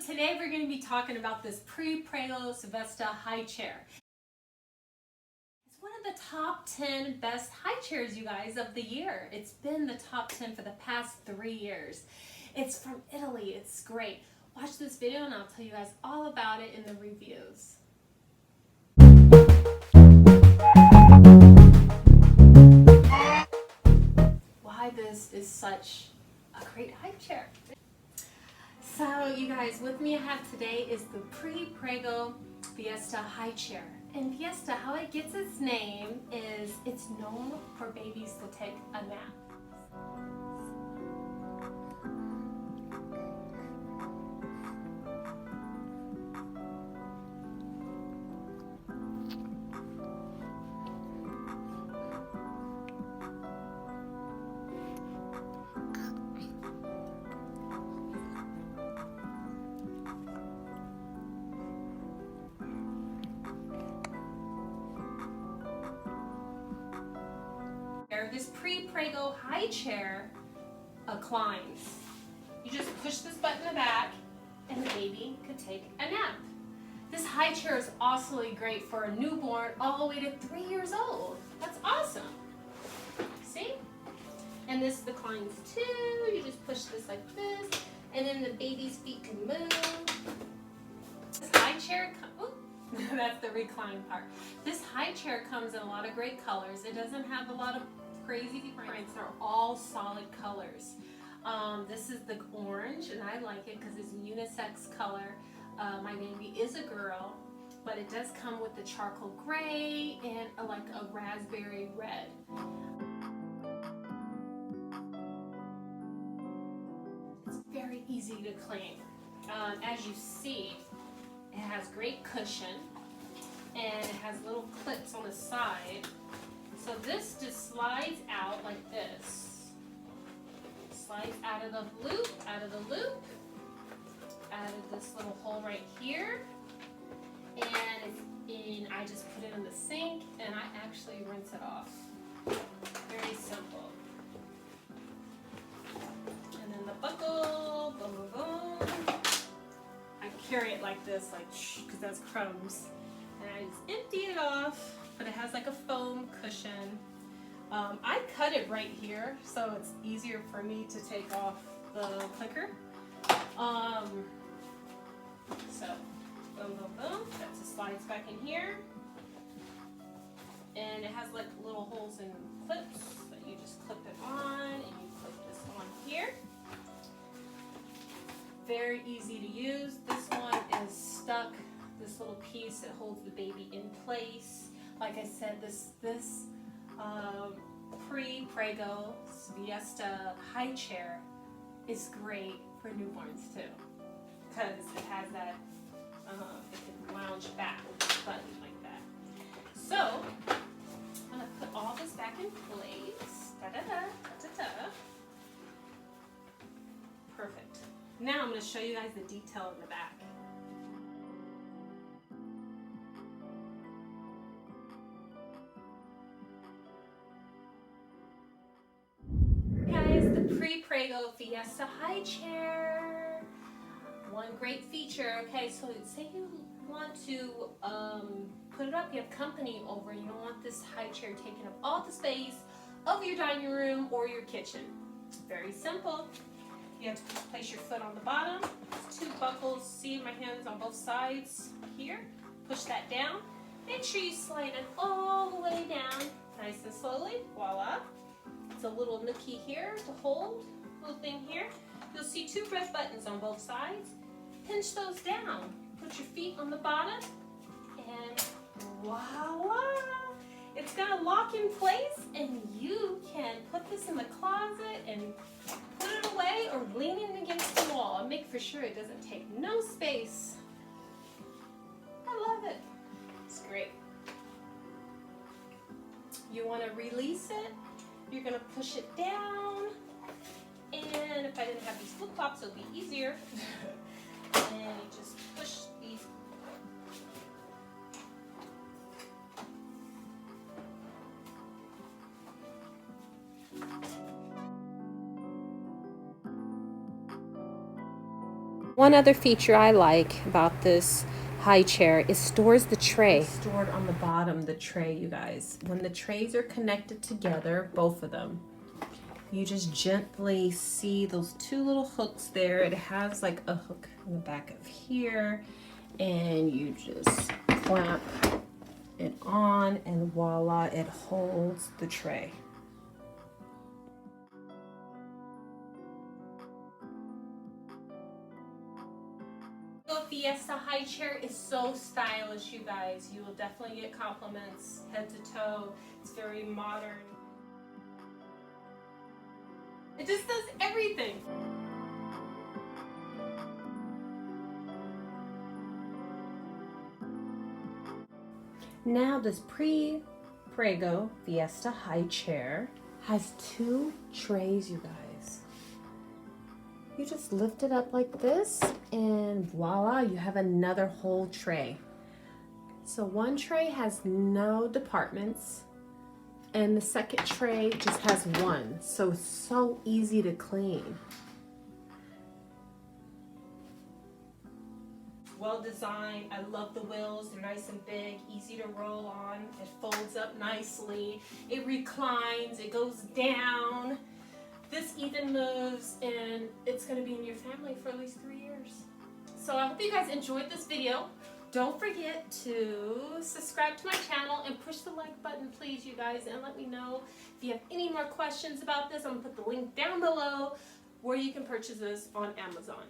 today we're going to be talking about this Perego Siesta High Chair. It's one of the top 10 best high chairs, you guys, of the year. It's been the top 10 for the past 3 years. It's from Italy. It's great. Watch this video and I'll tell you guys all about it in the reviews. Why this is such a great high chair. So you guys, with me I have today is the Perego Siesta High Chair. And Fiesta, how it gets its name is it's known for babies to take a nap. This Perego high chair reclines. You just push this button in the back and the baby could take a nap. This high chair is also great for a newborn all the way to 3 years old. That's awesome. See? And this reclines too. You just push this like this and then the baby's feet can move. This high chair that's the recline part. This high chair comes in a lot of great colors. It doesn't have a lot of crazy prints. They're all solid colors. This is the orange, and I like it because it's a unisex color. My baby is a girl, but it does come with the charcoal gray and like a raspberry red. It's very easy to clean. As you see, it has great cushion and it has little clips on the side. So this just slides out like this. Slides out of the loop, out of this little hole right here. And I just put it in the sink and I actually rinse it off. Very simple. And then the buckle, boom, boom, boom. I carry it like this, like because that's crumbs. And I just empty it off. But it has like a foam cushion. I cut it right here, so it's easier for me to take off the clicker. So, boom, boom, boom. That just slides back in here. And it has like little holes and clips that you just clip it on, and you clip this on here. Very easy to use. This one is stuck. This little piece that holds the baby in place. Like I said, this Perego Siesta High Chair is great for newborns too, because it has that it can lounge back button like that. So I'm gonna put all this back in place. Da da da da da da. Perfect. Now I'm gonna show you guys the detail in the back. Perego Siesta High Chair. One great feature. Okay, so say you want to put it up, you have company over, you don't want this high chair taking up all the space of your dining room or your kitchen. Very simple. You have to place your foot on the bottom. There's 2 buckles. See my hands on both sides here. Push that down. Make sure you slide it all the way down, nice and slowly. Voila. It's a little nookie here to hold, little thing here. You'll see 2 red buttons on both sides. Pinch those down. Put your feet on the bottom and voila! It's gonna lock in place and you can put this in the closet and put it away or lean it against the wall and make for sure it doesn't take no space. I love it. It's great. You wanna release it? You're gonna push it down, and if I didn't have these flip flops, it would be easier. And you just push these. one other feature I like about this high chair is stores the tray. It's stored on the bottom, the tray, you guys. When the trays are connected together, both of them, you just gently see those two little hooks there. It has like a hook in the back of here, and you just clamp it on, and voila, it holds the tray. Fiesta High Chair is so stylish, you guys. You will definitely get compliments head to toe. It's very modern. It just does everything. Now this Perego Siesta High Chair has two trays, you guys. You just lift it up like this and voila, you have another whole tray. So one tray has no departments and the second tray just has one. So it's so easy to clean. Well designed. I love the wheels. They're nice and big, easy to roll on. It folds up nicely. It reclines, it goes down. This even moves, and it's going to be in your family for at least 3 years. So I hope you guys enjoyed this video. Don't forget to subscribe to my channel and push the like button, please, you guys, and let me know if you have any more questions about this. I'm going to put the link down below where you can purchase this on Amazon.